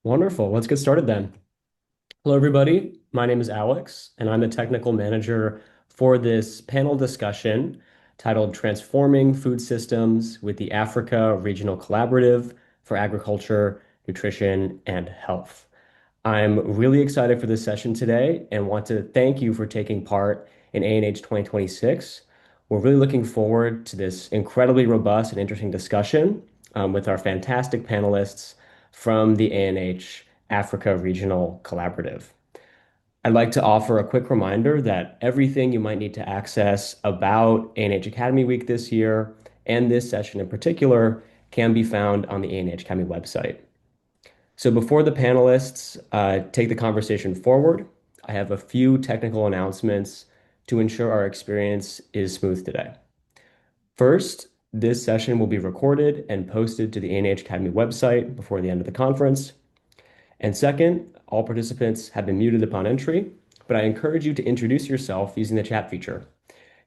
Wonderful. Let's get started then. Hello, everybody. My name is Alex, and I'm the technical manager for this panel discussion titled Transforming Food Systems with the Africa Regional Collaborative for Agriculture, Nutrition, and Health. I'm really excited for this session today and want to thank you for taking part in ANH 2026. We're really looking forward to this incredibly robust and interesting discussion with our fantastic panelists from the ANH Africa Regional Collaborative. I'd like to offer a quick reminder that everything you might need to access about ANH Academy Week this year and this session in particular can be found on the ANH Academy website. So before the panelists take the conversation forward, I have a few technical announcements to ensure our experience is smooth today. First, this session will be recorded and posted to the ANH Academy website before the end of the conference. And second, all participants have been muted upon entry, but I encourage you to introduce yourself using the chat feature.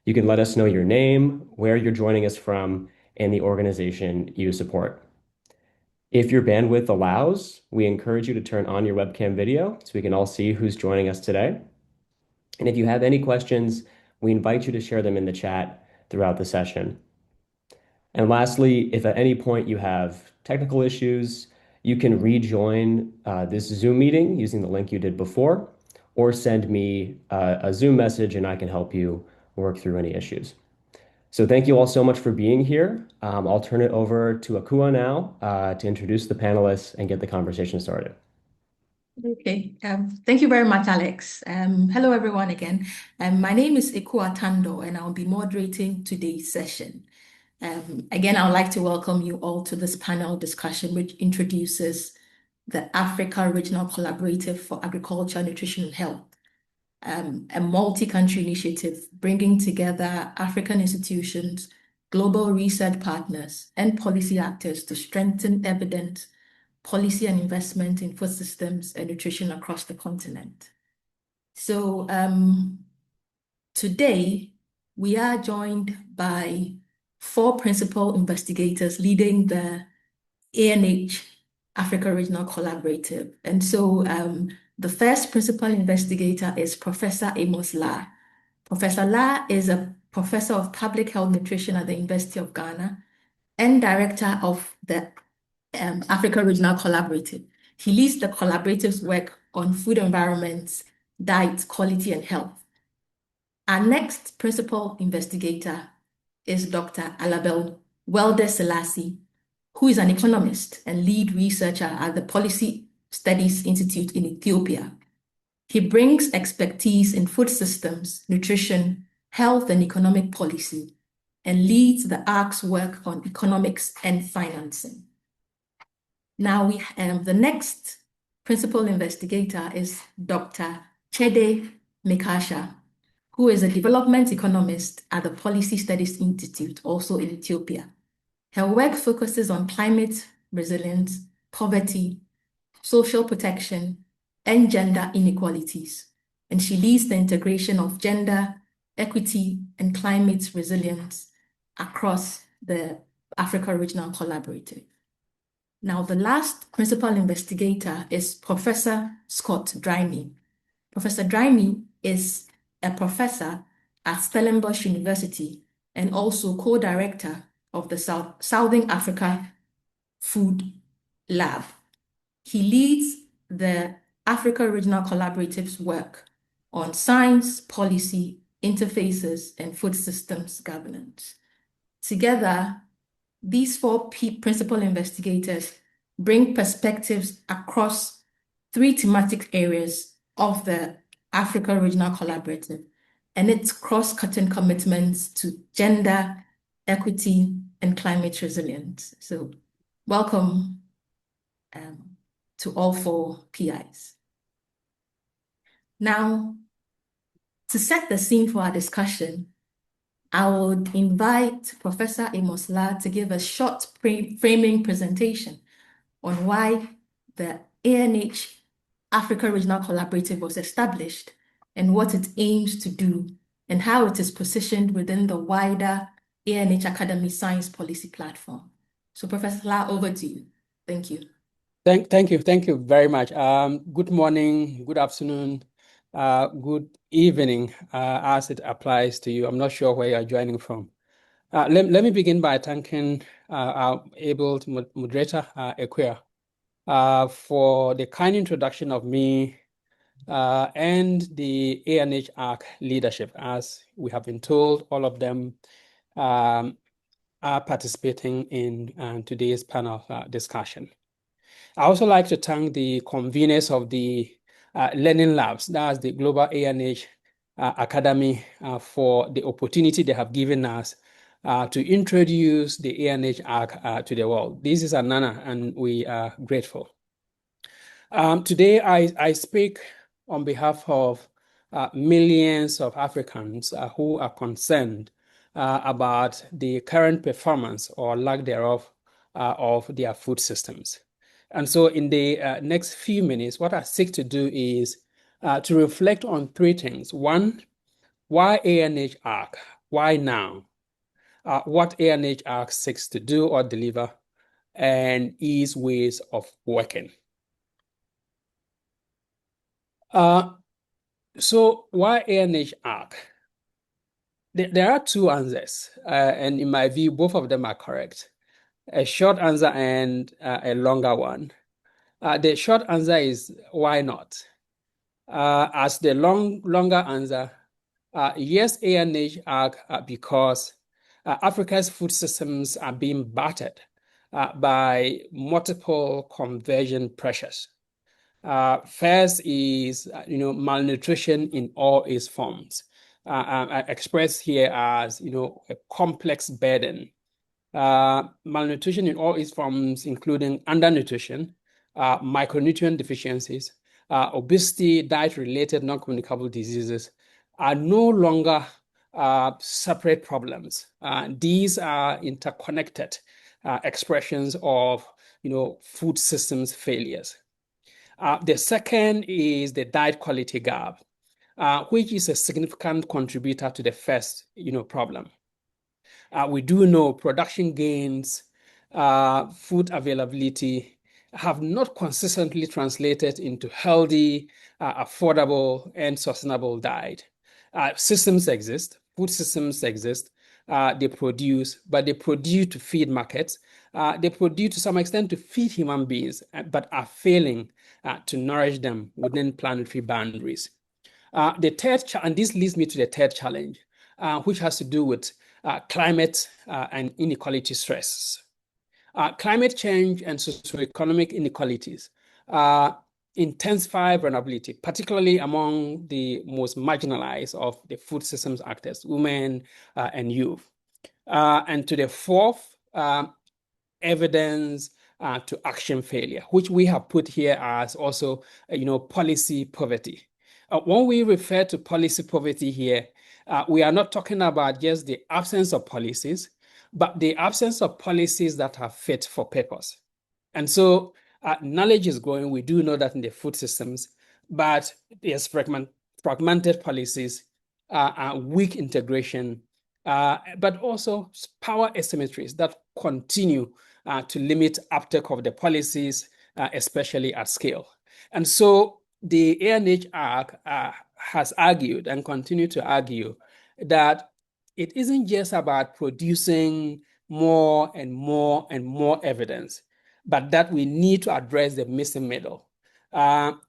You can let us know your name, where you're joining us from, and the organization you support. If your bandwidth allows, we encourage you to turn on your webcam video so we can all see who's joining us today. And if you have any questions, we invite you to share them in the chat throughout the session. And lastly, if at any point you have technical issues, you can rejoin this Zoom meeting using the link you did before, or send me a Zoom message and I can help you work through any issues. So thank you all so much for being here. I'll turn it over to Akua now to introduce the panelists and get the conversation started. Okay, thank you very much, Alex. Hello, everyone again. My name is Ekua Tando, and I'll be moderating today's session. Again, I would like to welcome you all to this panel discussion, which introduces the Africa Regional Collaborative for Agriculture, Nutrition, and Health, a multi-country initiative bringing together African institutions, global research partners, and policy actors to strengthen evidence, policy and investment in food systems and nutrition across the continent. So today, we are joined by 4 principal investigators leading the ANH Africa Regional Collaborative. And so the first principal investigator is Professor Amos La. Professor La is a professor of public health nutrition at the University of Ghana and director of the Africa Regional Collaborative. He leads the collaborative's work on food environments, diet, quality, and health. Our next principal investigator is Dr. Alabel Welde Selassie, who is an economist and lead researcher at the Policy Studies Institute in Ethiopia. He brings expertise in food systems, nutrition, health, and economic policy, and leads the ARC's work on economics and financing. Now the next principal investigator is Dr. Chede Mekasha, who is a development economist at the Policy Studies Institute, also in Ethiopia. Her work focuses on climate resilience, poverty, social protection, and gender inequalities. And she leads the integration of gender, equity, and climate resilience across the Africa Regional Collaborative. Now, the last principal investigator is Professor Scott Dryme. Professor Dryme is a professor at Stellenbosch University and also co-director of the Southern Africa Food Lab. He leads the Africa Regional Collaborative's work on science, policy, interfaces, and food systems governance. Together, these 4 principal investigators bring perspectives across 3 thematic areas of the Africa Regional Collaborative and its cross-cutting commitments to gender, equity, and climate resilience. So welcome to all 4 PIs. Now, to set the scene for our discussion, I would invite Professor Amos La to give a short framing presentation on why the ANH Africa Regional Collaborative was established and what it aims to do and how it is positioned within the wider ANH Academy Science Policy Platform. So Professor La, over to you. Thank you. Thank you very much. Good morning, good afternoon, good evening, as it applies to you. I'm not sure where you're joining from. Let me begin by thanking our able moderator, Equia, for the kind introduction of me and the ANH-ARC leadership. As we have been told, all of them um, are participating in today's panel discussion. I also like to thank the conveners of the Learning Labs, that's the Global ANH Academy, for the opportunity they have given us to introduce the ANH-ARC to the world. This is an honor, and we are grateful. Today, I speak on behalf of millions of Africans who are concerned about the current performance or lack thereof of their food systems. And so, in the next few minutes, what I seek to do is to reflect on three things. One, why ANH-ARC? Why now? What ANH-ARC seeks to do or deliver, and its ways of working. So why ANH-ARC? There are two answers, and in my view, both of them are correct. A short answer and a longer one. The short answer is why not? As the longer answer, yes, ANH-ARC because Africa's food systems are being battered by multiple conversion pressures. First is, malnutrition in all its forms, expressed here as, a complex burden. Malnutrition in all its forms, including undernutrition, micronutrient deficiencies, obesity, diet-related non-communicable diseases, are no longer separate problems. These are interconnected expressions of, food systems failures. The second is the diet quality gap, which is a significant contributor to the first, problem. We do know production gains, food availability have not consistently translated into healthy, affordable, and sustainable diet. Systems exist, food systems exist, they produce, but they produce to feed markets. They produce to some extent to feed human beings, but are failing to nourish them within planetary boundaries. And this leads me to the third challenge, which has to do with climate and inequality stresses. Climate change and socioeconomic inequalities intensify vulnerability, particularly among the most marginalized of the food systems actors, women and youth. And to the fourth, evidence to action failure, which we have put here as also, policy poverty. When we refer to policy poverty here, we are not talking about just the absence of policies, but the absence of policies that are fit for purpose. And so knowledge is growing. We do know that in the food systems, but there's fragmented policies, weak integration, but also power asymmetries that continue to limit uptake of the policies, especially at scale. And so the ANH-ARC has argued and continue to argue that it isn't just about producing more and more and more evidence, but that we need to address the missing middle,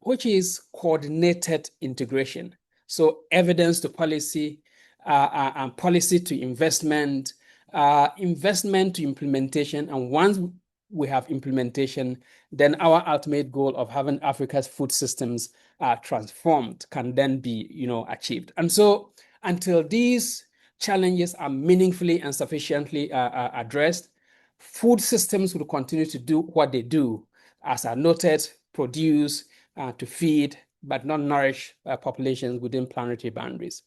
which is coordinated integration. So evidence to policy, and policy to investment, investment to implementation. And once we have implementation, then our ultimate goal of having Africa's food systems transformed can then be, achieved. And so until these challenges are meaningfully and sufficiently addressed, food systems will continue to do what they do, as I noted, produce to feed, but not nourish populations within planetary boundaries.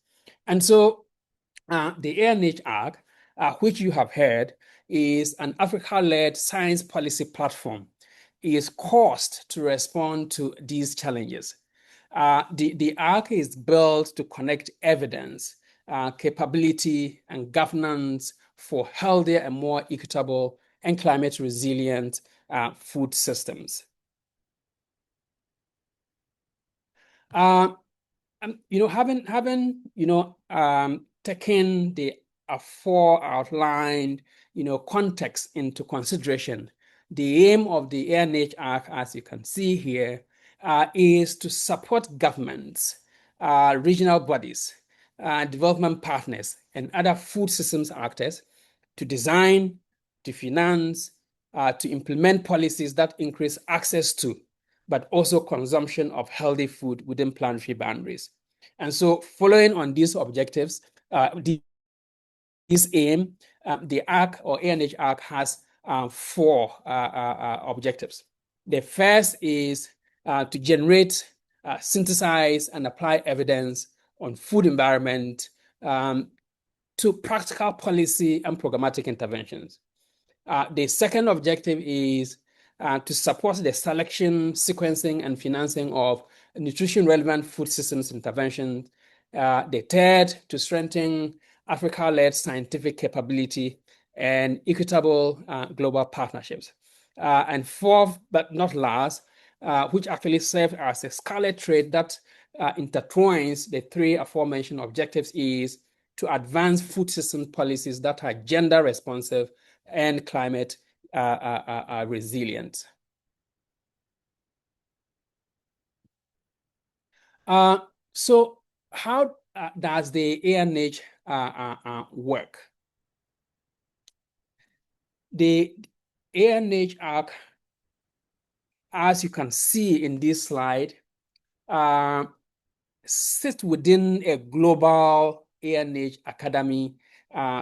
And so the ANH-ARC, which you have heard, is an Africa-led science policy platform, is caused to respond to these challenges. The ARC is built to connect evidence, capability, and governance for healthier and more equitable and climate resilient food systems. Having taken the four outlined context into consideration, the aim of the ANH-ARC, as you can see here, is to support governments, regional bodies, development partners, and other food systems actors to design, to finance, to implement policies that increase access to, but also consumption of healthy food within planetary boundaries. And so following on these objectives, this aim, the ARC or ANH-ARC has four objectives. The first is to generate, synthesize, and apply evidence on food environment to practical policy and programmatic interventions. The second objective is to support the selection, sequencing, and financing of nutrition-relevant food systems interventions. The third, to strengthen Africa-led scientific capability and equitable global partnerships. And fourth, but not last, which actually serves as a scarlet thread that intertwines the three aforementioned objectives, is to advance food system policies that are gender responsive and climate resilient. So how does the ANH work? The ANH-ARC, as you can see in this slide, sits within a global ANH Academy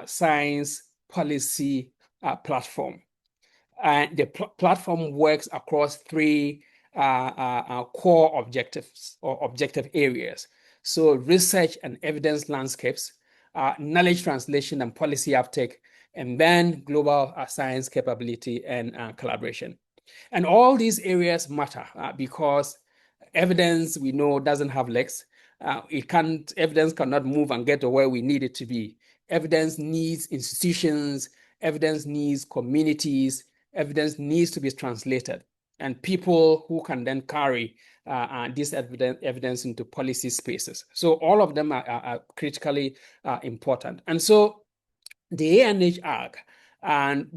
science policy platform. And the platform works across three core objectives or objective areas. So research and evidence landscapes, knowledge translation and policy uptake, and then global science capability and collaboration. And all these areas matter because evidence, we know, doesn't have legs. Evidence cannot move and get to where we need it to be. Evidence needs institutions, evidence needs communities, evidence needs to be translated, and people who can then carry this evidence into policy spaces. So all of them are critically important. And so the ANH-ARC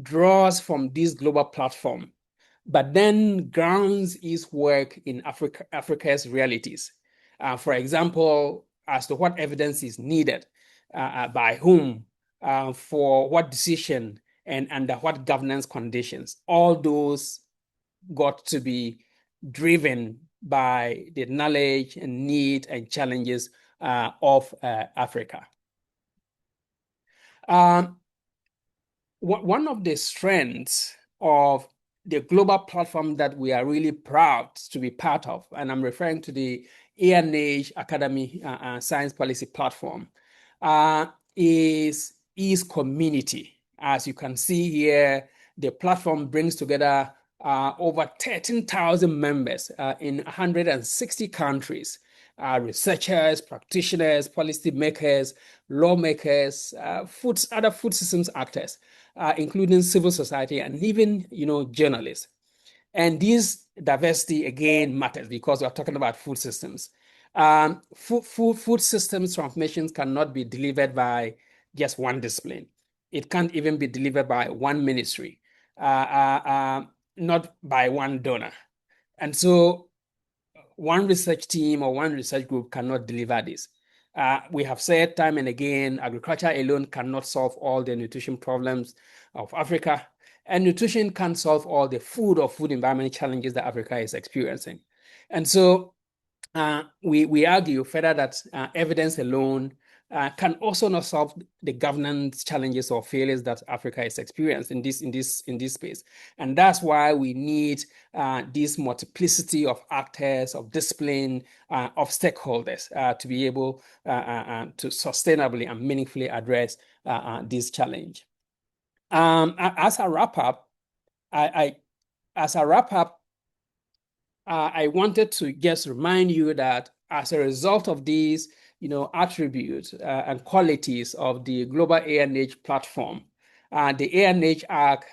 draws from this global platform, but then grounds its work in Africa's realities. For example, as to what evidence is needed, by whom, for what decision, and under what governance conditions. All those got to be driven by the knowledge and need and challenges of Africa. One of the strengths of the global platform that we are really proud to be part of, and I'm referring to the ANH Academy Science Policy Platform, is community. As you can see here, the platform brings together over 13,000 members in 160 countries, researchers, practitioners, policy makers, lawmakers, other food systems actors, including civil society and even, journalists. And this diversity, again, matters because we're talking about food systems. Food systems transformations cannot be delivered by just one discipline. It can't even be delivered by one ministry, not by one donor. And so one research team or one research group cannot deliver this. We have said time and again, agriculture alone cannot solve all the nutrition problems of Africa, and nutrition can't solve all the food or food environment challenges that Africa is experiencing. And so we argue further that evidence alone can also not solve the governance challenges or failures that Africa is experiencing in this space. And that's why we need this multiplicity of actors, of discipline, of stakeholders to be able to sustainably and meaningfully address this challenge. As a wrap up, I wanted to just remind you that as a result of these, attributes and qualities of the global ANH platform, the ANH-ARC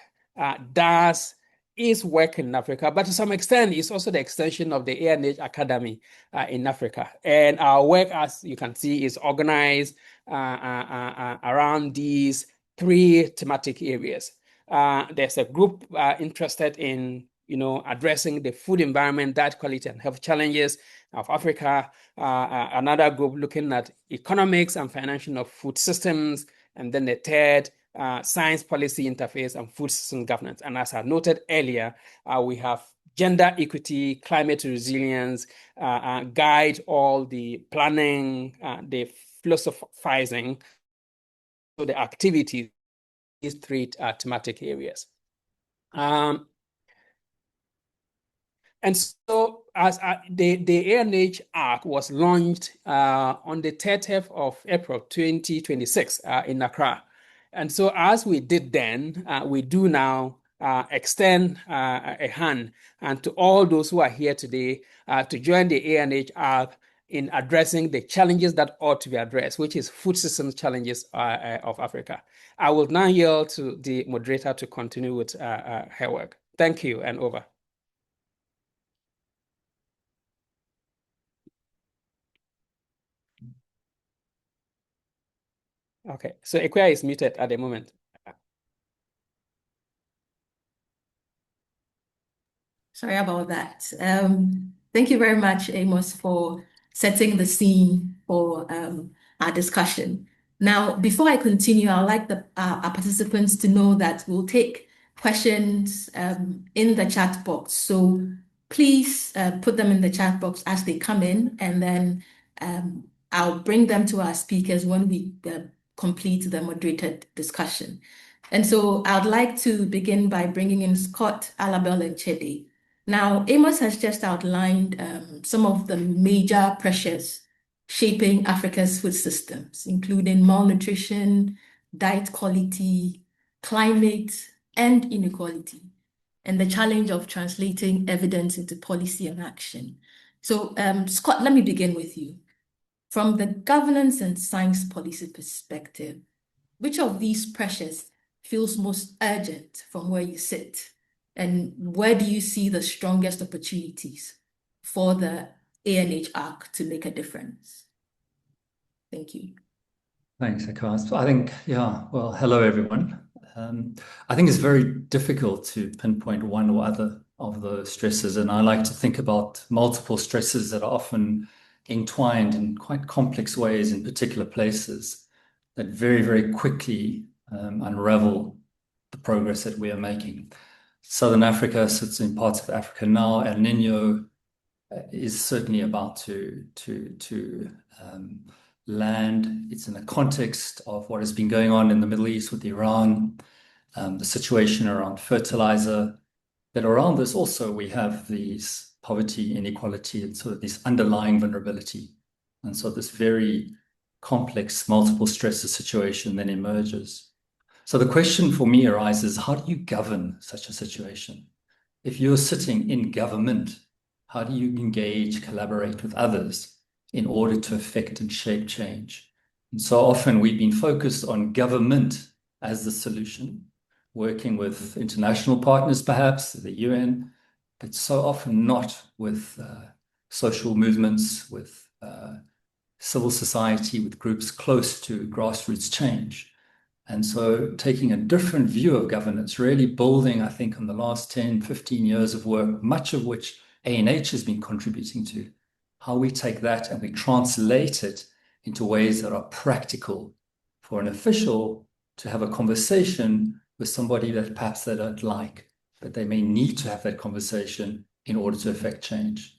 does is work in Africa, but to some extent, it's also the extension of the ANH Academy in Africa. And our work, as you can see, is organized around these three thematic areas. There's a group interested in addressing the food environment, diet quality, and health challenges of Africa. Another group looking at economics and financing of food systems. And then the third, science policy interface and food system governance. And as I noted earlier, we have gender equity, climate resilience, guide all the planning, the philosophizing, so the activities, these three thematic areas. And so as the ANH-ARC was launched on the 30th of April 2026 in Accra. And so as we did then, we do now extend a hand and to all those who are here today to join the ANH-ARC in addressing the challenges that ought to be addressed, which is food systems challenges of Africa. I will now yield to the moderator to continue with her work. Thank you, and over. Okay, so Equia is muted at the moment. Sorry about that. Thank you very much, Amos, for setting the scene for our discussion. Now, before I continue, I'd like our participants to know that we'll take questions in the chat box. So please put them in the chat box as they come in, and then I'll bring them to our speakers when we complete the moderated discussion. And so I'd like to begin by bringing in Scott, Alabel, and Chede. Now, Amos has just outlined some of the major pressures shaping Africa's food systems, including malnutrition, diet quality, climate, and inequality, and the challenge of translating evidence into policy and action. So, Scott, let me begin with you. From the governance and science policy perspective, which of these pressures feels most urgent from where you sit? And where do you see the strongest opportunities for the ANH-ARC to make a difference? Thank you. Thanks, Akash. I think, well, hello, everyone. I think it's very difficult to pinpoint one or other of the stresses, and I like to think about multiple stresses that are often entwined in quite complex ways in particular places that very, very quickly unravel the progress that we are making. Southern Africa sits in parts of Africa now. El Nino is certainly about to land. It's in the context of what has been going on in the Middle East with Iran, the situation around fertilizer. But around this also, we have these poverty, inequality, and sort of this underlying vulnerability. And so this very complex multiple stresses situation then emerges. So the question for me arises, how do you govern such a situation? If you're sitting in government, how do you engage, collaborate with others in order to affect and shape change? And so often we've been focused on government as the solution, working with international partners, perhaps the UN, but so often not with social movements, with civil society, with groups close to grassroots change. And so taking a different view of governance, really building, I think, on the last 10, 15 years of work, much of which ANH has been contributing to, how we take that and we translate it into ways that are practical for an official to have a conversation with somebody that perhaps they don't like, but they may need to have that conversation in order to affect change.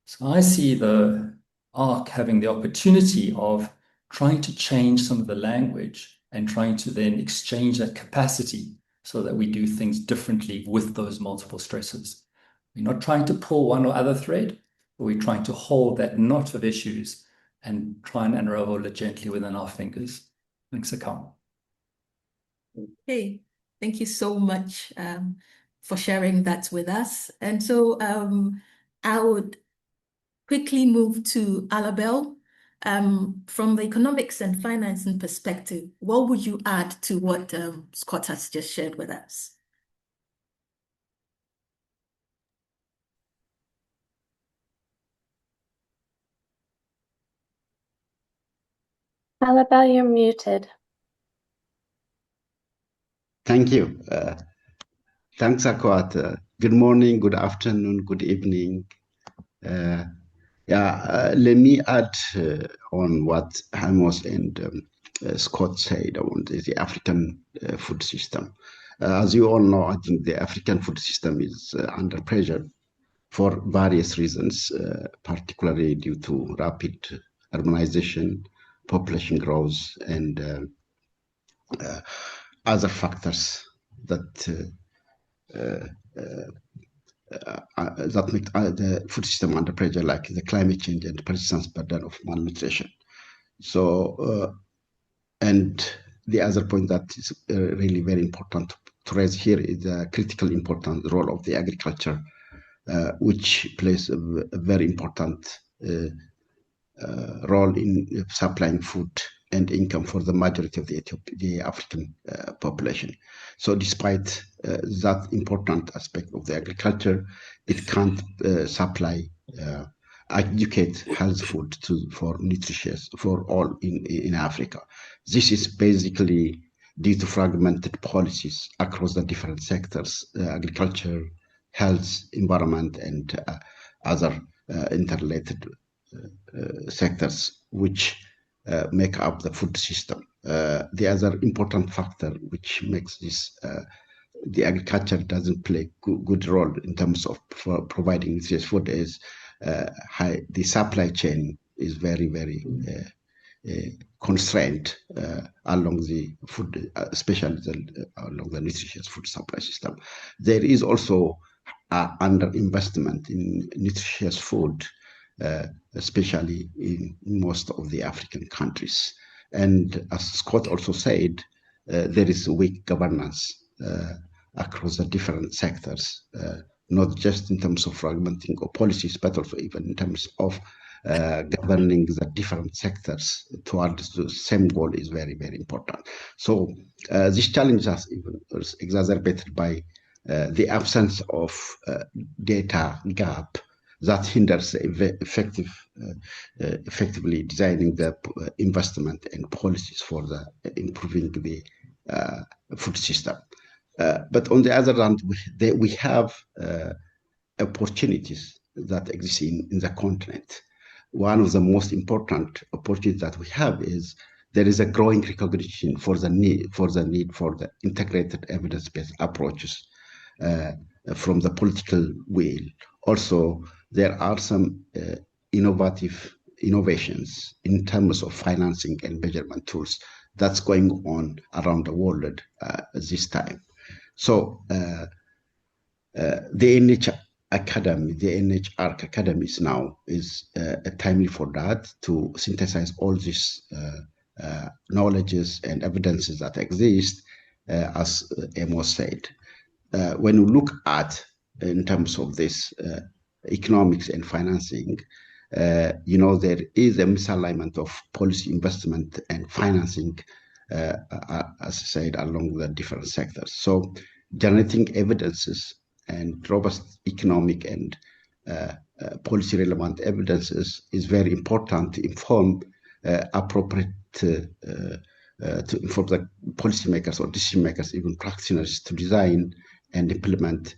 So I see the ARC having the opportunity of trying to change some of the language and trying to then exchange that capacity so that we do things differently with those multiple stresses. We're not trying to pull one or other thread, but we're trying to hold that knot of issues and try and unravel it gently within our fingers. Thanks, Akam. Okay, thank you so much for sharing that with us. And so I would quickly move to Alabel. From the economics and financing perspective, what would you add to what Scott has just shared with us? Alabelle, you're muted. Thank you. Thanks, Akwat. Good morning, good afternoon, good evening. Let me add on what Amos and Scott said on the African food system. As you all know, I think the African food system is under pressure for various reasons, particularly due to rapid urbanization, population growth, and other factors that that make the food system under pressure, like the climate change and the persistent burden of malnutrition. So, and the other point that is really very important to raise here is the critical important role of the agriculture, which plays a very important role in supplying food and income for the majority of the African population. So despite that important aspect of the agriculture, it can't supply educate health food for nutritious for all in Africa. This is basically due to fragmented policies across the different sectors, agriculture, health, environment, and other interrelated sectors, which make up the food system. The other important factor which makes this the agriculture doesn't play good role in terms of providing this food is the supply chain is very constrained along the food, especially along the nutritious food supply system. There is also underinvestment in nutritious food, especially in most of the African countries. And as Scott also said, there is weak governance across the different sectors, not just in terms of fragmenting of policies, but also even in terms of governing the different sectors towards the same goal is very important. So these challenges are even exacerbated by the absence of data gap that hinders effectively designing the investment and policies for the improving the food system. But on the other hand, we have opportunities that exist in the continent. One of the most important opportunities that we have is there is a growing recognition for the need for the integrated evidence-based approaches from the political will. Also, there are some innovations in terms of financing and measurement tools that's going on around the world this time. So the ANH-ARC academies now is timely for that to synthesize all these knowledges and evidences that exist, as Amos said. When we look at in terms of this economics and financing, there is a misalignment of policy investment and financing, as I said, along the different sectors. So generating evidences and robust economic and policy relevant evidences is very important to inform appropriate to inform the policymakers or decision makers, even practitioners, to design and implement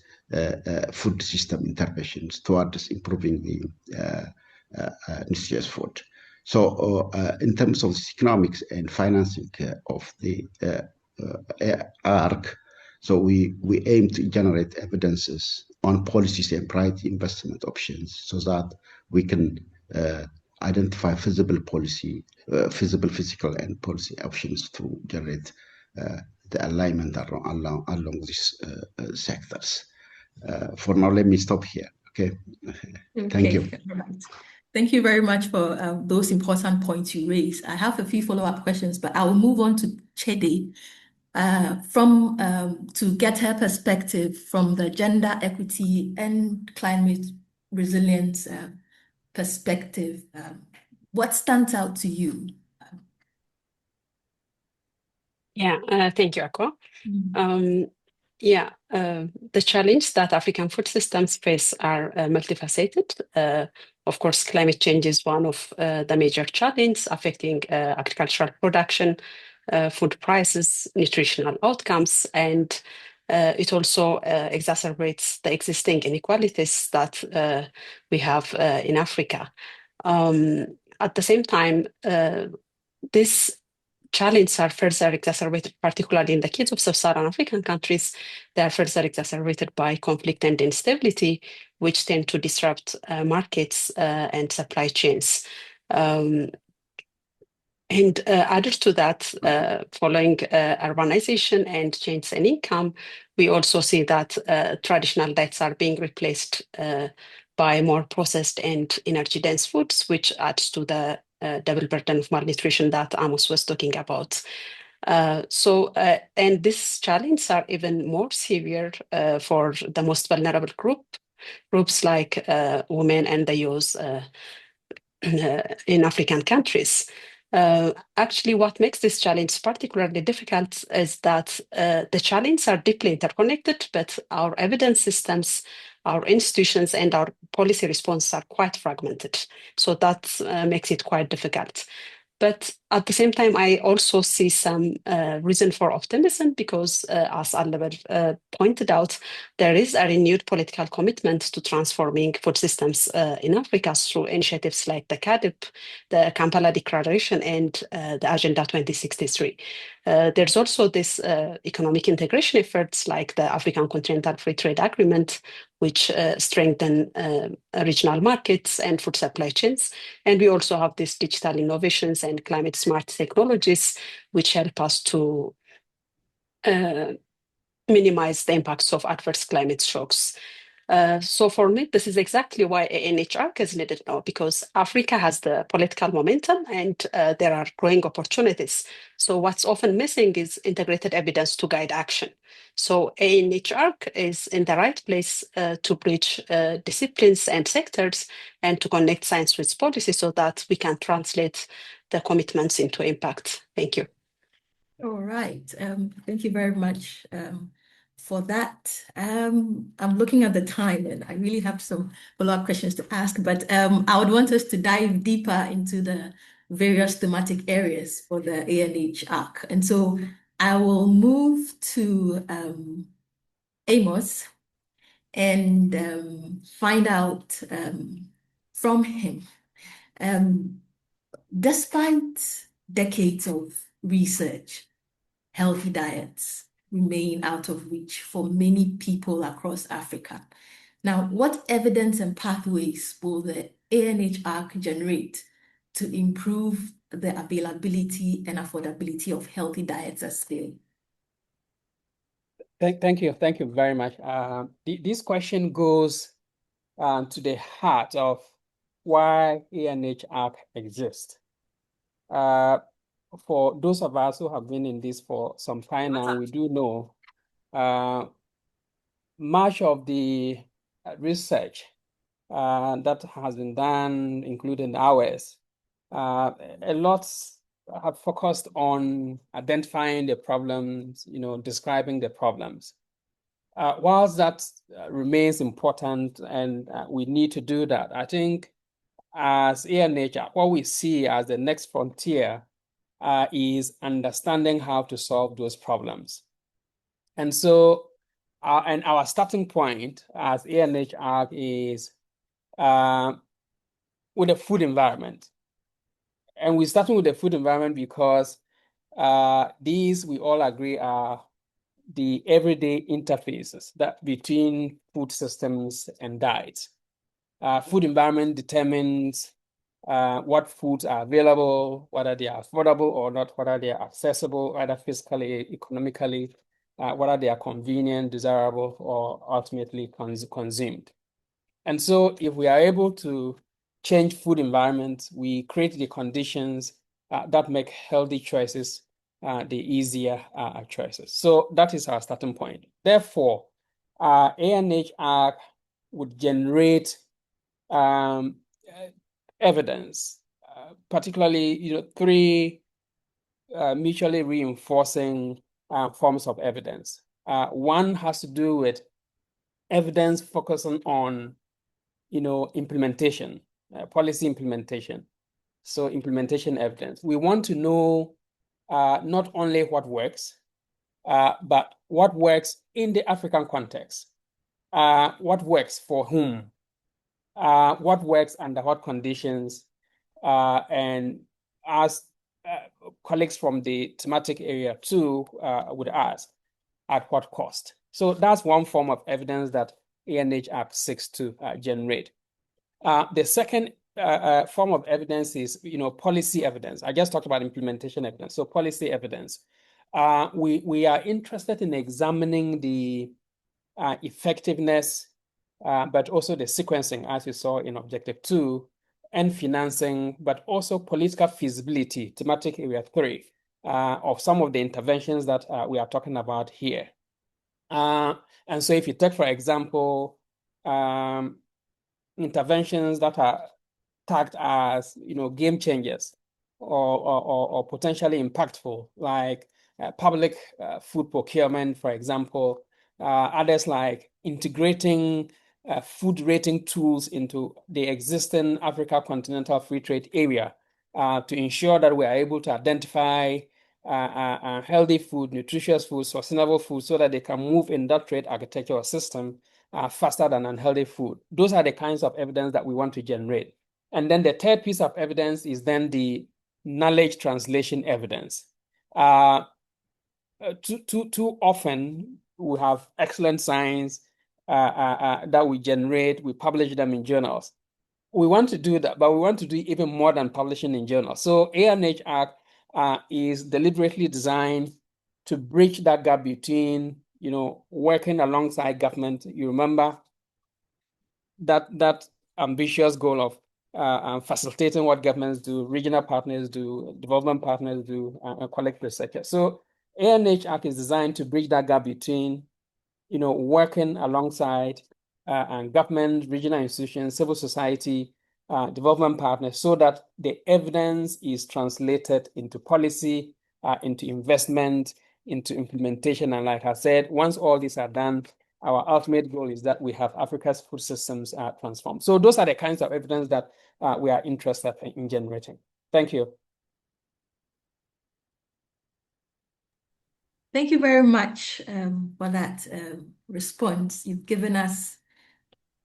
food system interventions towards improving the nutritious food. So in terms of economics and financing of the ARC, so we aim to generate evidences on policies and priority investment options so that we can identify feasible physical and policy options to generate the alignment along these sectors. For now, let me stop here. Okay. Thank you. Right. Thank you very much for those important points you raised. I have a few follow-up questions, but I will move on to Chede to get her perspective from the gender equity and climate resilience perspective. What stands out to you? Thank you, Akwa. The challenge that African food systems face are multifaceted. Of course, climate change is one of the major challenges affecting agricultural production, food prices, nutritional outcomes, and it also exacerbates the existing inequalities that we have in Africa. At the same time, this challenges are further exacerbated, particularly in the case of sub-Saharan African countries. They are further exacerbated by conflict and instability, which tend to disrupt markets and supply chains. And added to that, following urbanization and change in income, we also see that traditional diets are being replaced by more processed and energy-dense foods, which adds to the double burden of malnutrition that Amos was talking about. And these challenges are even more severe for the most vulnerable groups like women and the youth in African countries. Actually, what makes this challenge particularly difficult is that the challenges are deeply interconnected, but our evidence systems, our institutions, and our policy response are quite fragmented. So that makes it quite difficult. But at the same time, I also see some reason for optimism because, as Al pointed out, there is a renewed political commitment to transforming food systems in Africa through initiatives like the CADIP, the Kampala Declaration, and the Agenda 2063. There's also this economic integration efforts like the African Continental Free Trade Agreement, which strengthen regional markets and food supply chains. And we also have these digital innovations and climate smart technologies, which help us to minimize the impacts of adverse climate shocks. So for me, this is exactly why ANH-ARC is needed now, because Africa has the political momentum and there are growing opportunities. So what's often missing is integrated evidence to guide action. So ANH-ARC is in the right place to bridge disciplines and sectors and to connect science with policy so that we can translate the commitments into impact. Thank you. All right. Thank you very much for that. I'm looking at the time and I really have some follow-up questions to ask, but I would want us to dive deeper into the various thematic areas for the ANH-ARC. And so I will move to Amos and find out from him. Despite decades of research, healthy diets remain out of reach for many people across Africa. Now, what evidence and pathways will the ANH-ARC generate to improve the availability and affordability of healthy diets at scale? Thank you very much. This question goes to the heart of why ANH-ARC exists. For those of us who have been in this for some time now, we do know much of the research that has been done, including ours, a lot have focused on identifying the problems, describing the problems. Whilst that remains important and we need to do that, I think as ANH-ARC, what we see as the next frontier is understanding how to solve those problems. And so, and our starting point as ANH-ARC is with the food environment. And we're starting with the food environment because these, we all agree, are the everyday interfaces that between food systems and diets. Food environment determines what foods are available, whether they are affordable or not, whether they are accessible, either fiscally, economically, whether they are convenient, desirable, or ultimately consumed. And so if we are able to change food environments, we create the conditions that make healthy choices the easier choices. So that is our starting point. Therefore, ANH-ARC would generate evidence, particularly three mutually reinforcing forms of evidence. One has to do with evidence focusing on, implementation, policy implementation. So implementation evidence. We want to know not only what works, but what works in the African context. What works for whom? What works under what conditions? And as colleagues from the thematic area too would ask, at what cost? So that's one form of evidence that ANH-ARC seeks to generate. The second form of evidence is, policy evidence. I just talked about implementation evidence. So policy evidence. We are interested in examining the effectiveness, but also the sequencing, as you saw in Objective 2, and financing, but also political feasibility, thematic area 3, of some of the interventions that we are talking about here. And so if you take, for example, interventions that are tagged as, game changers or potentially impactful, like public food procurement, for example, others like integrating food rating tools into the existing Africa continental free trade area to ensure that we are able to identify healthy food, nutritious food, sustainable food, so that they can move in that trade architecture or system faster than unhealthy food. Those are the kinds of evidence that we want to generate. And then the third piece of evidence is then the knowledge translation evidence. Too often we have excellent science that we generate, we publish them in journals. We want to do that, but we want to do even more than publishing in journals. So ANH-ARC is deliberately designed to bridge that gap between, working alongside government. You remember that ambitious goal of facilitating what governments do, regional partners do, development partners do, and collect researchers. So ANH-ARC is designed to bridge that gap between, working alongside and government, regional institutions, civil society, development partners, so that the evidence is translated into policy, into investment, into implementation. And like I said, once all these are done, our ultimate goal is that we have Africa's food systems transformed. So those are the kinds of evidence that we are interested in generating. Thank you. Thank you very much for that response. You've given us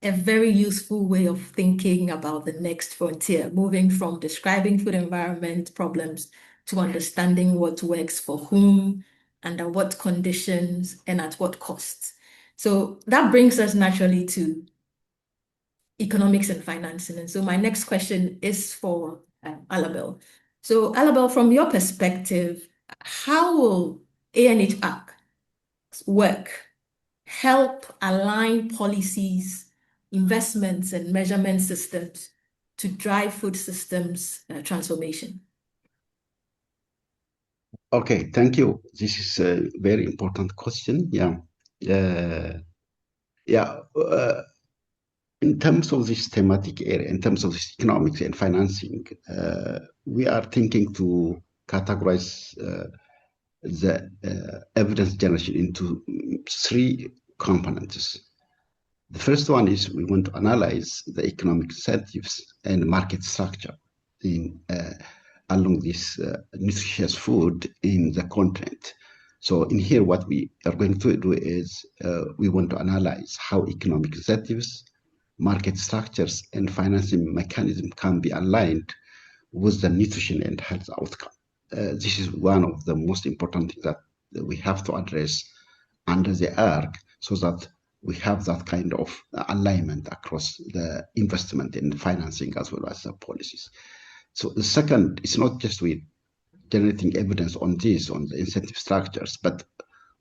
a very useful way of thinking about the next frontier, moving from describing food environment problems to understanding what works for whom, under what conditions, and at what cost. So that brings us naturally to economics and financing. And so my next question is for Alabel. So Alabel, from your perspective, how will ANH-ARC work help align policies, investments, and measurement systems to drive food systems transformation? Okay, thank you. This is a very important question. In terms of this thematic area, in terms of this economics and financing, we are thinking to categorize the evidence generation into three components. The first one is we want to analyze the economic incentives and market structure in along this nutritious food in the continent. So in here, what we are going to do is we want to analyze how economic incentives, market structures, and financing mechanism can be aligned with the nutrition and health outcome. This is one of the most important things that we have to address under the ARC, so that we have that kind of alignment across the investment and financing as well as the policies. So the second, it's not just with generating evidence on this, on the incentive structures, but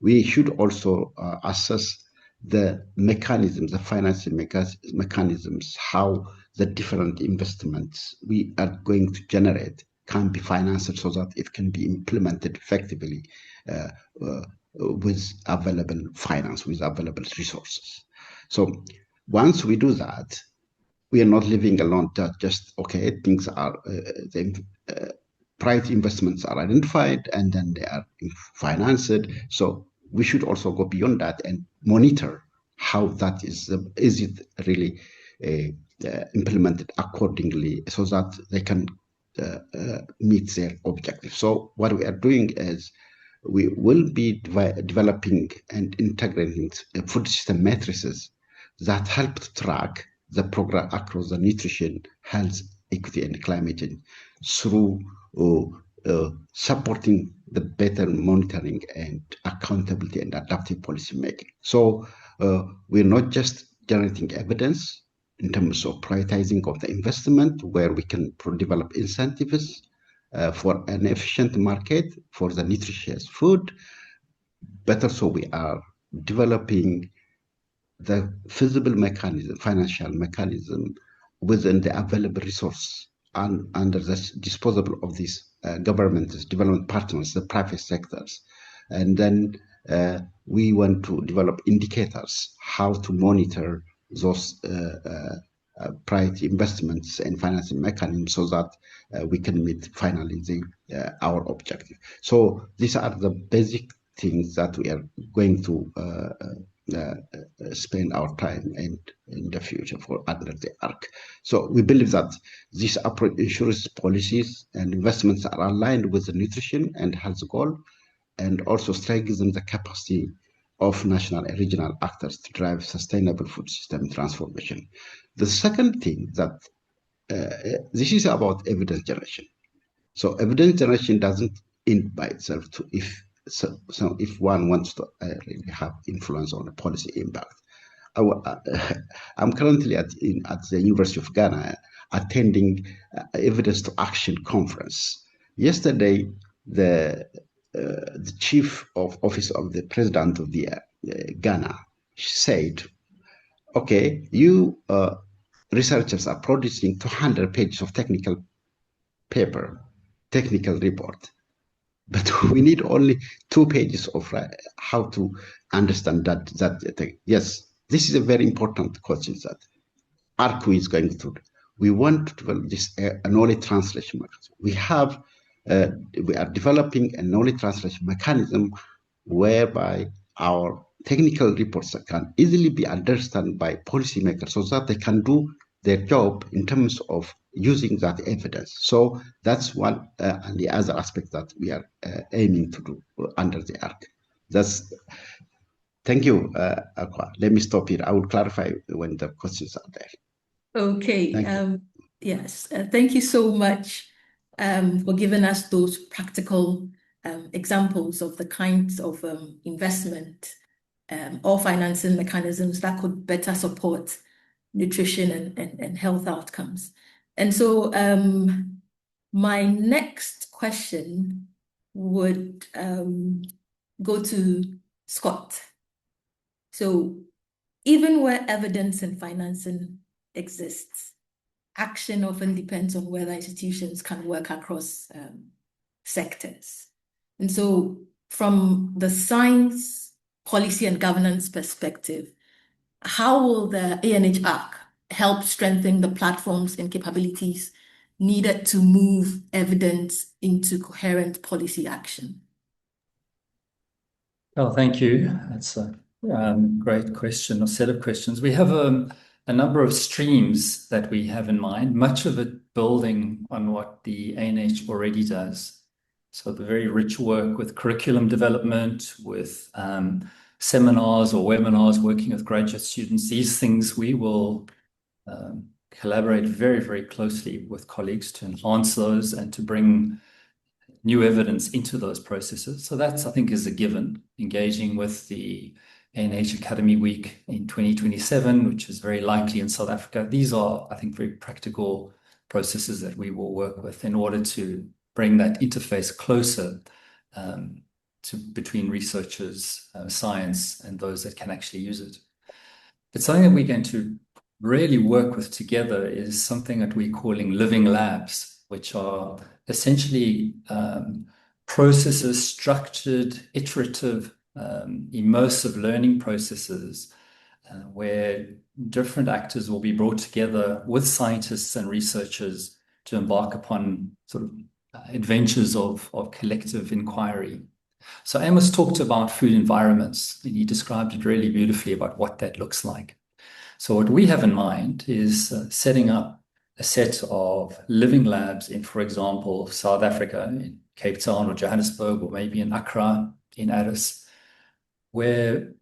we should also assess the mechanisms, the financing mechanisms, how the different investments we are going to generate can be financed so that it can be implemented effectively with available finance, with available resources. So once we do that, we are not living alone that just, okay, things are, the private investments are identified and then they are financed. So we should also go beyond that and monitor how that is it really implemented accordingly so that they can meet their objective. So what we are doing is we will be developing and integrating food system matrices that help to track the progress across the nutrition, health, equity, and climate change through supporting the better monitoring and accountability and adaptive policy making. So we're not just generating evidence in terms of prioritizing of the investment, where we can develop incentives for an efficient market for the nutritious food, but also we are developing the feasible mechanism, financial mechanism within the available resource and under the disposable of these governments, development partners, the private sectors. And then we want to develop indicators how to monitor those priority investments and financing mechanisms so that we can meet finally our objective. So these are the basic things that we are going to spend our time and in the future for under the ARC. So we believe that this approach ensures policies and investments are aligned with the nutrition and health goal, and also strengthens the capacity of national and regional actors to drive sustainable food system transformation. The second thing that this is about evidence generation. So evidence generation doesn't end by itself if one wants to really have influence on the policy impact. I'm currently at the University of Ghana attending Evidence to Action conference. Yesterday, the chief of office of the president of the Ghana said, okay, you researchers are producing 200 pages of technical report, but we need only 2 pages of how to understand that. Yes, this is a very important question that ARC is going through. We want to develop this knowledge translation mechanism. We are developing a knowledge translation mechanism whereby our technical reports can easily be understood by policymakers so that they can do their job in terms of using that evidence. So that's one and the other aspect that we are aiming to do under the ARC. Thank you, Aqua. Let me stop here. I will clarify when the questions are there. Okay. Yes. Thank you so much for giving us those practical examples of the kinds of investment or financing mechanisms that could better support nutrition and health outcomes. And so my next question would go to Scott. So even where evidence and financing exists, action often depends on whether institutions can work across sectors. And so from the science, policy, and governance perspective, how will the ANH-ARC help strengthen the platforms and capabilities needed to move evidence into coherent policy action? Well, thank you. That's a great question or set of questions. We have a number of streams that we have in mind, much of it building on what the ANH already does. So the very rich work with curriculum development, with seminars or webinars, working with graduate students, these things we will collaborate very, very closely with colleagues to enhance those and to bring new evidence into those processes. So that's, I think, is a given, engaging with the ANH Academy Week in 2027, which is very likely in South Africa. These are, I think, very practical processes that we will work with in order to bring that interface closer between researchers, science, and those that can actually use it. But something that we're going to really work with together is something that we're calling living labs, which are essentially processes, structured, iterative, immersive learning processes where different actors will be brought together with scientists and researchers to embark upon sort of adventures of collective inquiry. So Amos talked about food environments, and he described it really beautifully about what that looks like. So what we have in mind is setting up a set of living labs in, for example, South Africa, in Cape Town or Johannesburg, or maybe in Accra, in Addis, where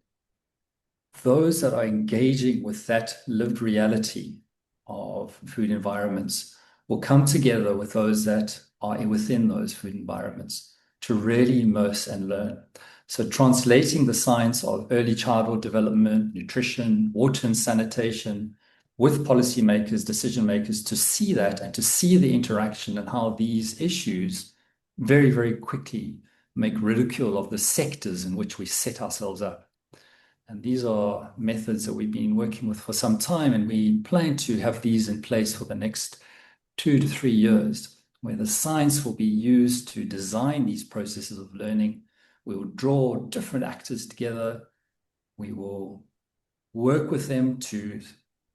those that are engaging with that lived reality of food environments will come together with those that are within those food environments to really immerse and learn. So translating the science of early childhood development, nutrition, water and sanitation with policymakers, decision makers to see that and to see the interaction and how these issues very, very quickly make ridicule of the sectors in which we set ourselves up. And these are methods that we've been working with for some time, and we plan to have these in place for the next 2 to 3 years, where the science will be used to design these processes of learning. We will draw different actors together. We will work with them to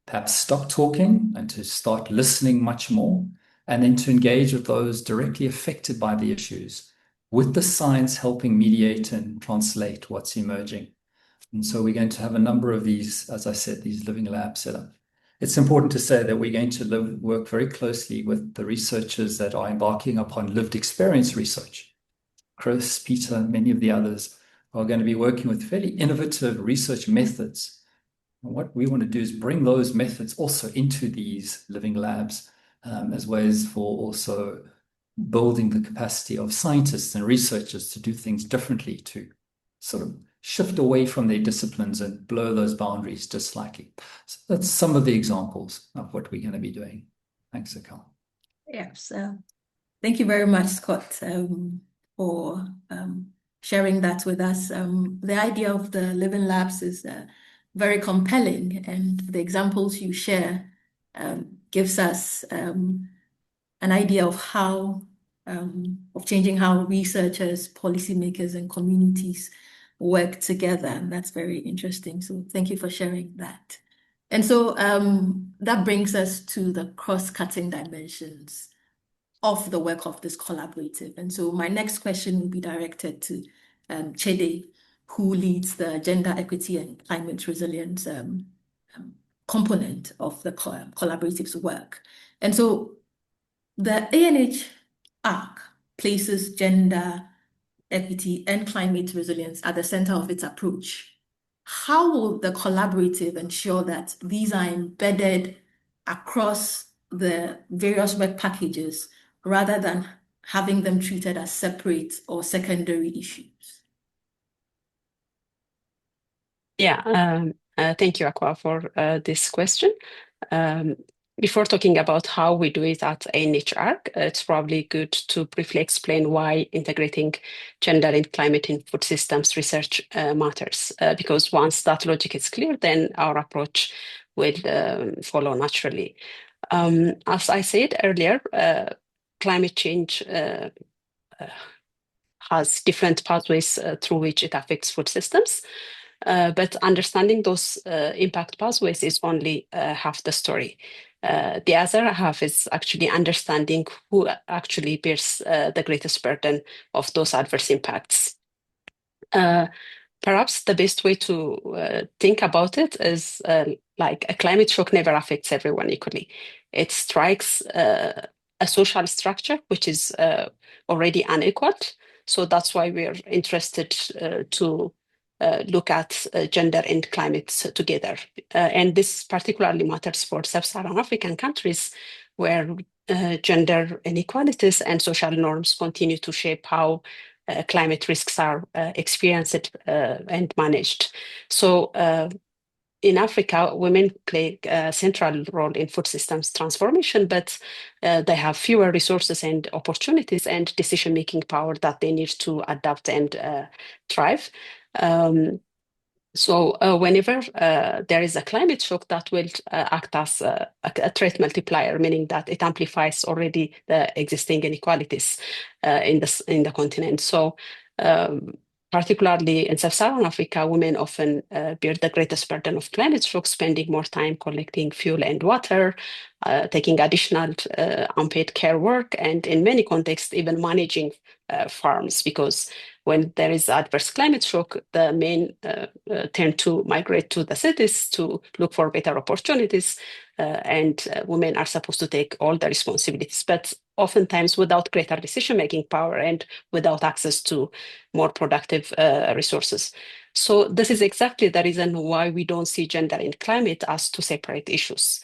perhaps stop talking and to start listening much more, and then to engage with those directly affected by the issues, with the science helping mediate and translate what's emerging. And so we're going to have a number of these, as I said, these living labs set up. It's important to say that we're going to work very closely with the researchers that are embarking upon lived experience research. Chris, Peter, many of the others are going to be working with fairly innovative research methods. And what we want to do is bring those methods also into these living labs, as ways for also building the capacity of scientists and researchers to do things differently, to sort of shift away from their disciplines and blur those boundaries just slightly. So that's some of the examples of what we're going to be doing. Thanks, Akal. Yeah, so thank you very much, Scott, for sharing that with us. The idea of the living labs is very compelling, and the examples you share gives us an idea of how of changing how researchers, policymakers, and communities work together, and that's very interesting. So thank you for sharing that. And so that brings us to the cross-cutting dimensions of the work of this collaborative. And so my next question will be directed to Chede, who leads the gender equity and climate resilience component of the collaborative's work. And so the ANH-ARC places gender equity and climate resilience at the center of its approach. How will the collaborative ensure that these are embedded across the various work packages rather than having them treated as separate or secondary issues? Yeah, thank you, Aqua, for this question. Before talking about how we do it at ANH-ARC, it's probably good to briefly explain why integrating gender and climate in food systems research matters. Because once that logic is clear, then our approach will follow naturally. As I said earlier, climate change has different pathways through which it affects food systems. But understanding those impact pathways is only half the story. The other half is actually understanding who actually bears the greatest burden of those adverse impacts. Perhaps the best way to think about it is like a climate shock never affects everyone equally. It strikes a social structure which is already unequal. So that's why we're interested to look at gender and climate together. And this particularly matters for sub-Saharan African countries where gender inequalities and social norms continue to shape how climate risks are experienced and managed. So in Africa, women play a central role in food systems transformation, but they have fewer resources and opportunities and decision-making power that they need to adapt and thrive. So whenever there is a climate shock, that will act as a threat multiplier, meaning that it amplifies already the existing inequalities in the continent. So Particularly in sub-Saharan Africa, women often bear the greatest burden of climate shock, spending more time collecting fuel and water, taking additional unpaid care work, and in many contexts, even managing farms, because when there is adverse climate shock, the men tend to migrate to the cities to look for better opportunities, and women are supposed to take all the responsibilities, but oftentimes without greater decision-making power and without access to more productive resources. So this is exactly the reason why we don't see gender and climate as two separate issues.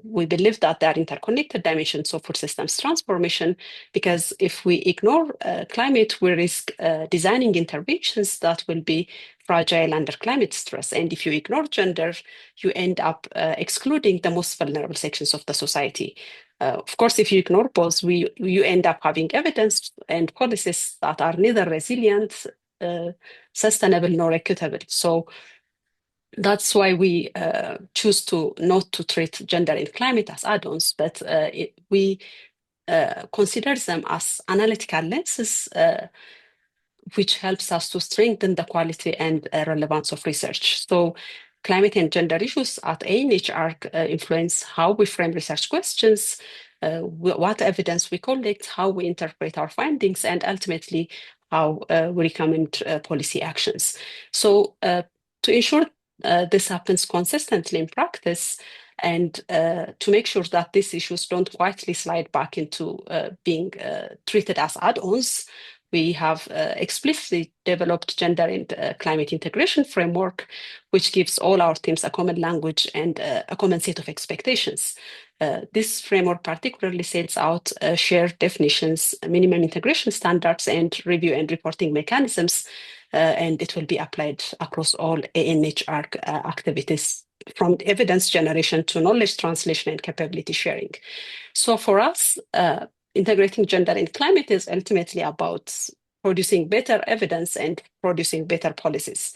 We believe that they are interconnected dimensions of food systems transformation, because if we ignore climate, we risk designing interventions that will be fragile under climate stress. And if you ignore gender, you end up excluding the most vulnerable sections of the society. Of course, if you ignore both, you end up having evidence and policies that are neither resilient, sustainable, nor equitable. So that's why we choose to not to treat gender and climate as add-ons, but we consider them as analytical lenses, which helps us to strengthen the quality and relevance of research. So climate and gender issues at ANH-ARC influence how we frame research questions, what evidence we collect, how we interpret our findings, and ultimately how we recommend policy actions. So to ensure this happens consistently in practice, and to make sure that these issues don't quietly slide back into being treated as add-ons, we have explicitly developed gender and climate integration framework, which gives all our teams a common language and a common set of expectations. This framework particularly sets out shared definitions, minimum integration standards, and review and reporting mechanisms, and it will be applied across all ANH-ARC activities, from evidence generation to knowledge translation and capability sharing. So for us, integrating gender and climate is ultimately about producing better evidence and producing better policies.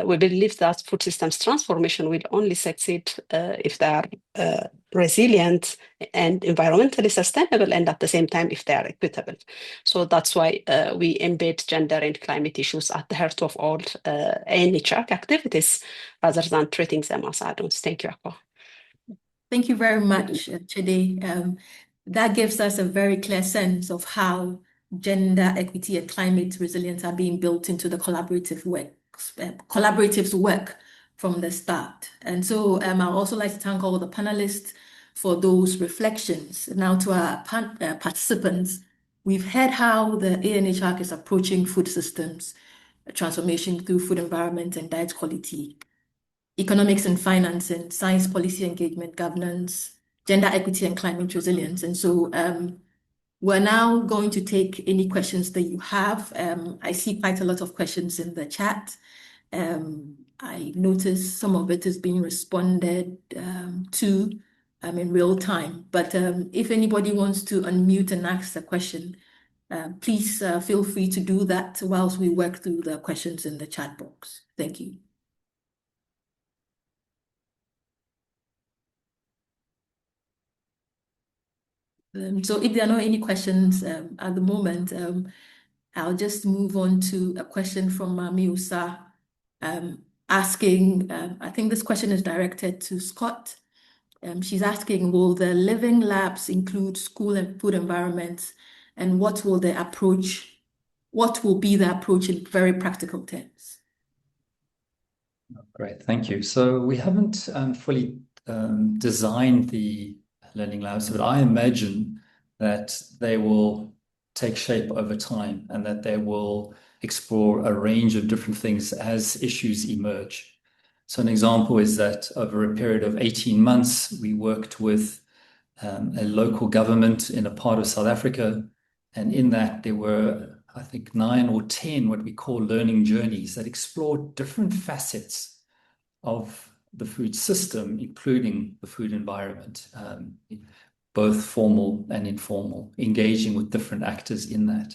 We believe that food systems transformation will only succeed if they are resilient and environmentally sustainable, and at the same time, if they are equitable. So that's why we embed gender and climate issues at the heart of all ANH-ARC activities, rather than treating them as add-ons. Thank you, Akwa. Thank you very much, Chide. That gives us a very clear sense of how gender equity and climate resilience are being built into the collaboratives work from the start. And so I'd also like to thank all the panelists for those reflections. Now to our participants, we've heard how the ANH-ARC is approaching food systems transformation through food environment and diet quality, economics and financing, science policy engagement, governance, gender equity and climate resilience. And so we're now going to take any questions that you have. I see quite a lot of questions in the chat. I noticed some of it is being responded to in real time. But if anybody wants to unmute and ask a question, please feel free to do that whilst we work through the questions in the chat box. Thank you. So if there are not any questions at the moment, I'll just move on to a question from Miusa asking, I think this question is directed to Scott. She's asking, will the living labs include school and food environments, and what will be the approach in very practical terms? Great, thank you. So we haven't fully designed the learning labs, but I imagine that they will take shape over time and that they will explore a range of different things as issues emerge. So an example is that over a period of 18 months, we worked with a local government in a part of South Africa. And in that, there were, I think, 9 or 10 what we call learning journeys that explored different facets of the food system, including the food environment, both formal and informal, engaging with different actors in that.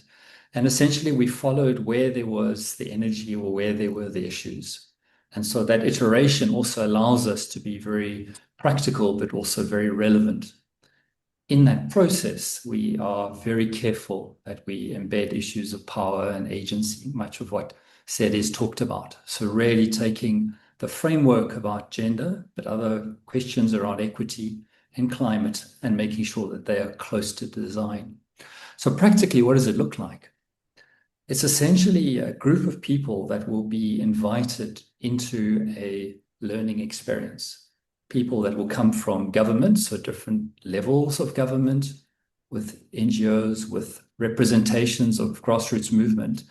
And essentially, we followed where there was the energy or where there were the issues. And so that iteration also allows us to be very practical, but also very relevant. In that process, we are very careful that we embed issues of power and agency. Much of what said is talked about. So really taking the framework about gender, but other questions around equity and climate, and making sure that they are close to design. So practically, what does it look like? It's essentially a group of people that will be invited into a learning experience. People that will come from government, so different levels of government, with NGOs, with representations of grassroots movement,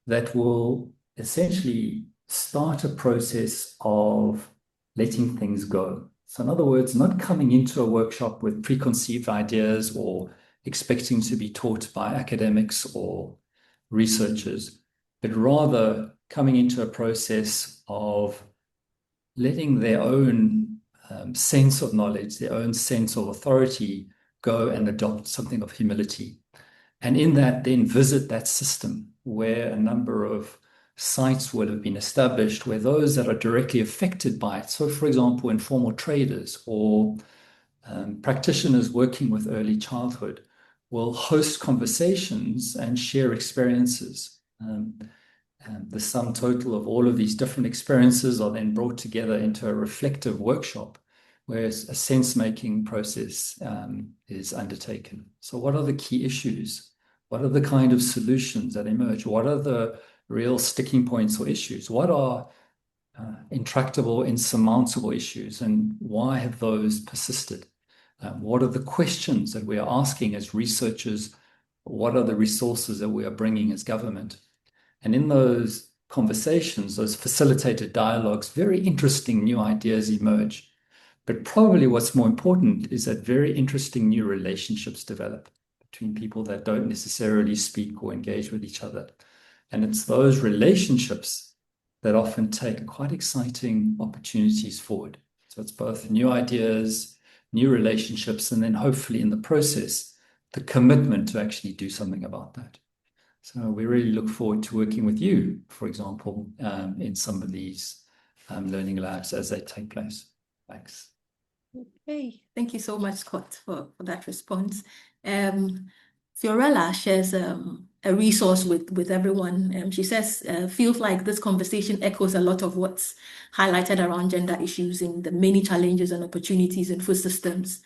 that will essentially start a process of letting things go. So in other words, not coming into a workshop with preconceived ideas or expecting to be taught by academics or researchers, but rather coming into a process of letting their own sense of knowledge, their own sense of authority go and adopt something of humility. And in that, then visit that system where a number of sites will have been established where those that are directly affected by it, so for example, informal traders or practitioners working with early childhood, will host conversations and share experiences. The sum total of all of these different experiences are then brought together into a reflective workshop, where a sense-making process is undertaken. So what are the key issues? What are the kind of solutions that emerge? What are the real sticking points or issues? What are intractable, insurmountable issues, and why have those persisted? What are the questions that we are asking as researchers? What are the resources that we are bringing as government? And in those conversations, those facilitated dialogues, very interesting new ideas emerge. But probably what's more important is that very interesting new relationships develop between people that don't necessarily speak or engage with each other. And it's those relationships that often take quite exciting opportunities forward. So it's both new ideas, new relationships, and then hopefully in the process, the commitment to actually do something about that. So we really look forward to working with you, for example, in some of these learning labs as they take place. Thanks. Okay, thank you so much, Scott, for that response. Fiorella shares a resource with everyone. She says, feels like this conversation echoes a lot of what's highlighted around gender issues in the many challenges and opportunities in food systems,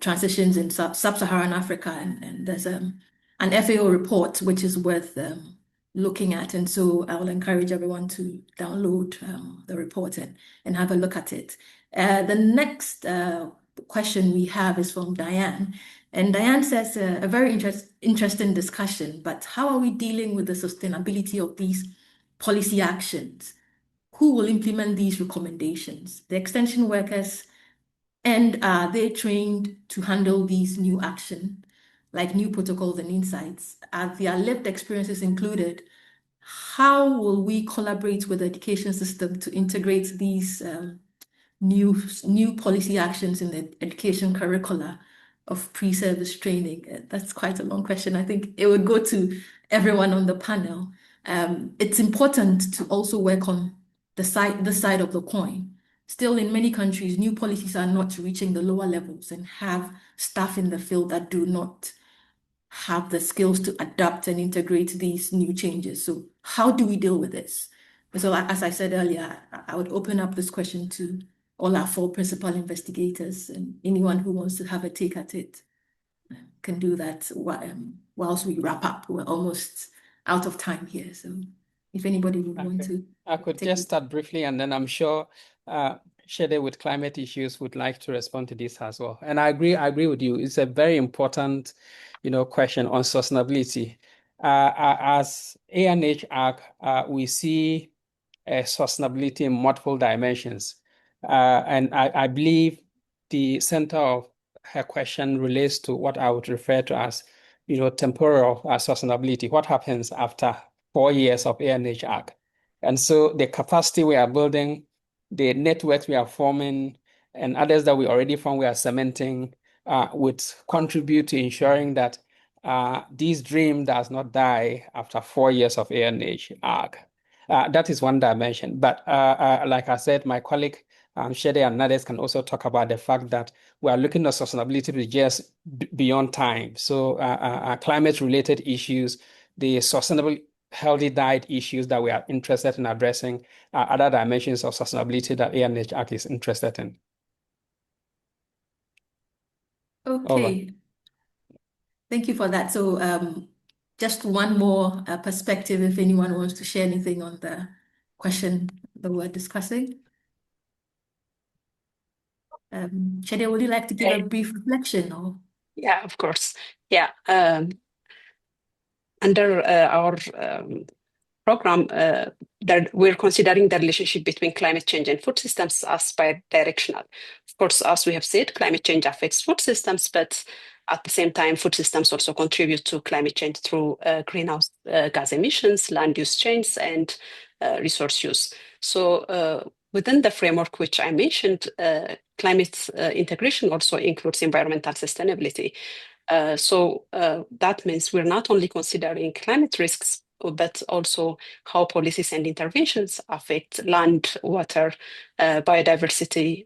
transitions in sub-Saharan Africa, and there's an FAO report which is worth looking at. And so I will encourage everyone to download the report and have a look at it. The next question we have is from Diane. And Diane says, a very interesting discussion, but how are we dealing with the sustainability of these policy actions? Who will implement these recommendations? The extension workers, and are they trained to handle these new action, like new protocols and insights? Are their lived experiences included? How will we collaborate with the education system to integrate these new policy actions in the education curricula of pre-service training? That's quite a long question. I think it would go to everyone on the panel. It's important to also work on this side of the coin. Still, in many countries, new policies are not reaching the lower levels and have staff in the field that do not have the skills to adapt and integrate these new changes. So how do we deal with this? So as I said earlier, I would open up this question to all our 4 principal investigators, and anyone who wants to have a take at it can do that whilst we wrap up. We're almost out of time here. So if anybody would want to. I could just start briefly, and then I'm sure Shede with climate issues would like to respond to this as well. And I agree with you. It's a very important, question on sustainability. As ANH-ARC, we see sustainability in multiple dimensions. And I believe the center of her question relates to what I would refer to as, temporal sustainability. What happens after 4 years of ANH-ARC? And so the capacity we are building, the networks we are forming, and others that we already formed, we are cementing, would contribute to ensuring that this dream does not die after 4 years of ANH-ARC. That is one dimension. But like I said, my colleague Shede and others can also talk about the fact that we are looking at sustainability to just beyond time. So climate-related issues, the sustainable healthy diet issues that we are interested in addressing, other dimensions of sustainability that ANH-ARC is interested in. Okay. Thank you for that. So just one more perspective, if anyone wants to share anything on the question that we're discussing. Chede, would you like to give a brief reflection? Or? Yeah, of course. Yeah. Under our program, that we're considering the relationship between climate change and food systems as bi-directional. Of course, as we have said, climate change affects food systems, but at the same time, food systems also contribute to climate change through greenhouse gas emissions, land use change, and resource use. So within the framework which I mentioned, climate integration also includes environmental sustainability. So that means we're not only considering climate risks, but also how policies and interventions affect land, water, biodiversity,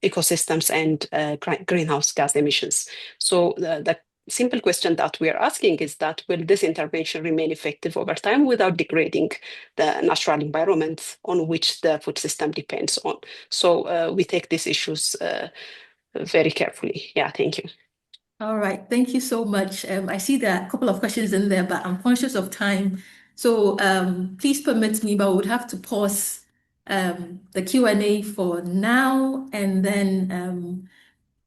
ecosystems, and greenhouse gas emissions. So the simple question that we are asking is that will this intervention remain effective over time without degrading the natural environment on which the food system depends on? So we take these issues very carefully. Yeah, thank you. All right, thank you so much. I see there are a couple of questions in there, but I'm conscious of time. So please permit me, but we would have to pause the Q&A for now and then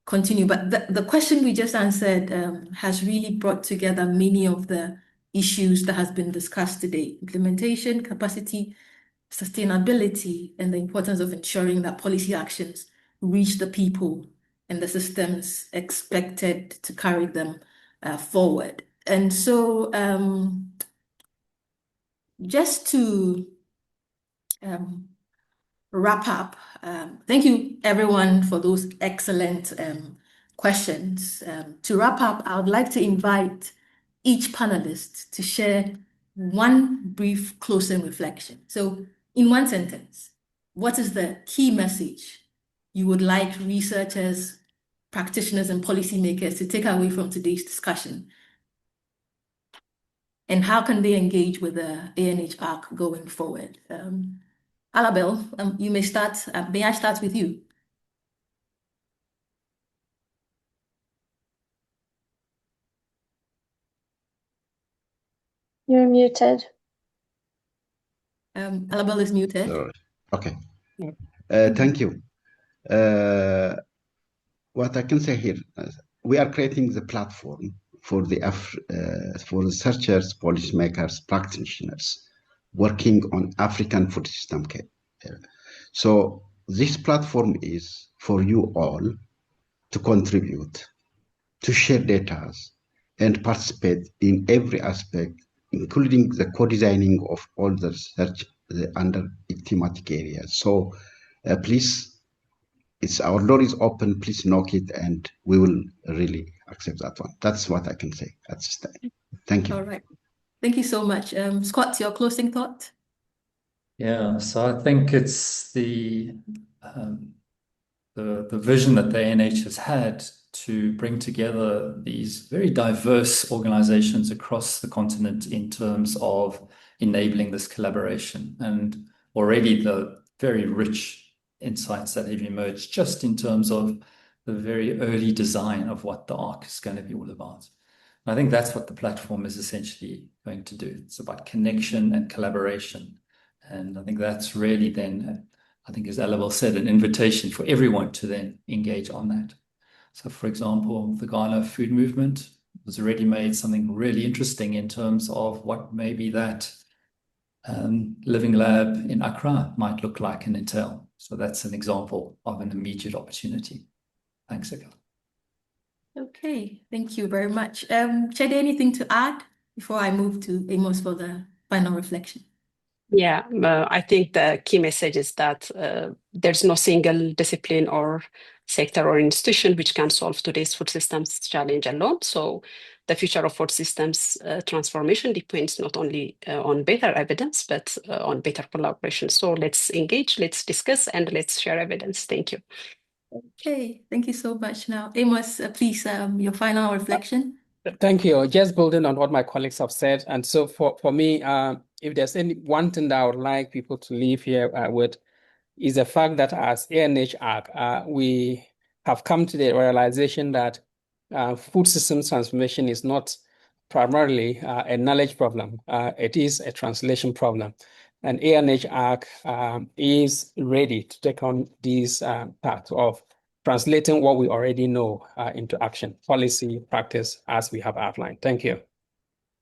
continue. But the question we just answered has really brought together many of the issues that has been discussed today: implementation, capacity, sustainability, and the importance of ensuring that policy actions reach the people and the systems expected to carry them forward. And so just to wrap up, thank you everyone for those excellent questions. To wrap up, I would like to invite each panelist to share one brief closing reflection. So in one sentence, what is the key message you would like researchers, practitioners, and policymakers to take away from today's discussion? And how can they engage with the ANH-ARC going forward? Alabel, you may start. May I start with you? You're muted. Alabel is muted. Sorry. Okay. Thank you. What I can say here, we are creating the platform for for researchers, policymakers, practitioners working on African food system care. So this platform is for you all to contribute, to share data, and participate in every aspect, including the co-designing of all the research under thematic areas. So please, our door is open. Please knock it, and we will really accept that one. That's what I can say at this time. Thank you. All right. Thank you so much. Scott, your closing thought? Yeah, so I think it's the vision that the ANH has had to bring together these very diverse organizations across the continent in terms of enabling this collaboration, and already the very rich insights that have emerged just in terms of the very early design of what the ARC is going to be all about. And I think that's what the platform is essentially going to do. It's about connection and collaboration. And I think that's really then, I think as Alabel said, an invitation for everyone to then engage on that. So for example, the Ghana food movement has already made something really interesting in terms of what maybe that living lab in Accra might look like and entail. So that's an example of an immediate opportunity. Thanks, Ekal. Okay, thank you very much. Chede, anything to add before I move to Amos for the final reflection? Yeah, I think the key message is that there's no single discipline or sector or institution which can solve today's food systems challenge alone. So the future of food systems transformation depends not only on better evidence, but on better collaboration. So let's engage, let's discuss, and let's share evidence. Thank you. Okay, thank you so much. Now, Amos, please, your final reflection. Thank you. Just building on what my colleagues have said. And so for me, if there's any one thing that I would like people to leave here with, is the fact that as ANH-ARC, we have come to the realization that food systems transformation is not primarily a knowledge problem. It is a translation problem. And ANH-ARC is ready to take on this path of translating what we already know into action, policy, practice, as we have outlined. Thank you.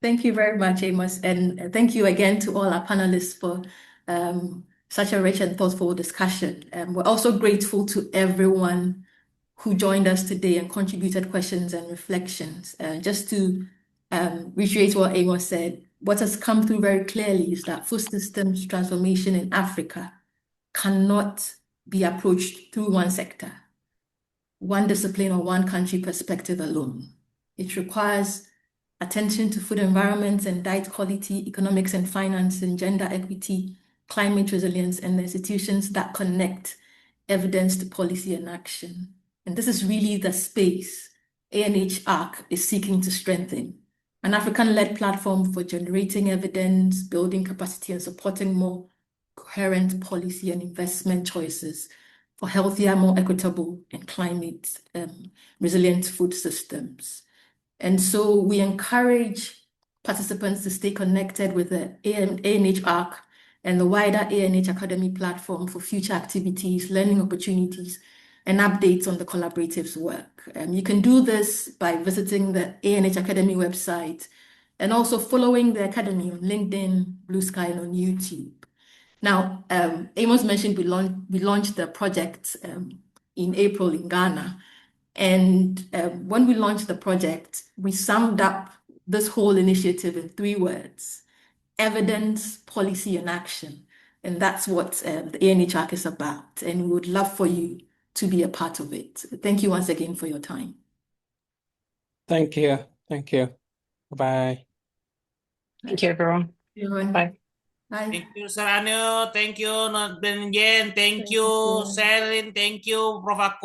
Thank you very much, Amos. And thank you again to all our panelists for such a rich and thoughtful discussion. We're also grateful to everyone who joined us today and contributed questions and reflections. Just to reiterate what Amos said, what has come through very clearly is that food systems transformation in Africa cannot be approached through one sector, one discipline or one country perspective alone. It requires attention to food environments and diet quality, economics and finance, and gender equity, climate resilience, and institutions that connect evidence to policy and action. And this is really the space ANH-ARC is seeking to strengthen. An African-led platform for generating evidence, building capacity, and supporting more coherent policy and investment choices for healthier, more equitable, and climate resilient food systems. And so we encourage participants to stay connected with the ANH-ARC and the wider ANH Academy platform for future activities, learning opportunities, and updates on the collaborative's work. You can do this by visiting the ANH Academy website and also following the Academy on LinkedIn, Blue Sky, and on YouTube. Now, Amos mentioned we launched the project in April in Ghana. And when we launched the project, we summed up this whole initiative in 3 words: evidence, policy, and action. And that's what the ANH-ARC is about. And we would love for you to be a part of it. Thank you once again for your time. Thank you. Thank you. Bye. Thank you, everyone. Everyone. Bye. Bye. Thank you, Sir Anu. Thank you, Not Ben Yen. Thank you, Selin. Thank you, Prof. Aqua.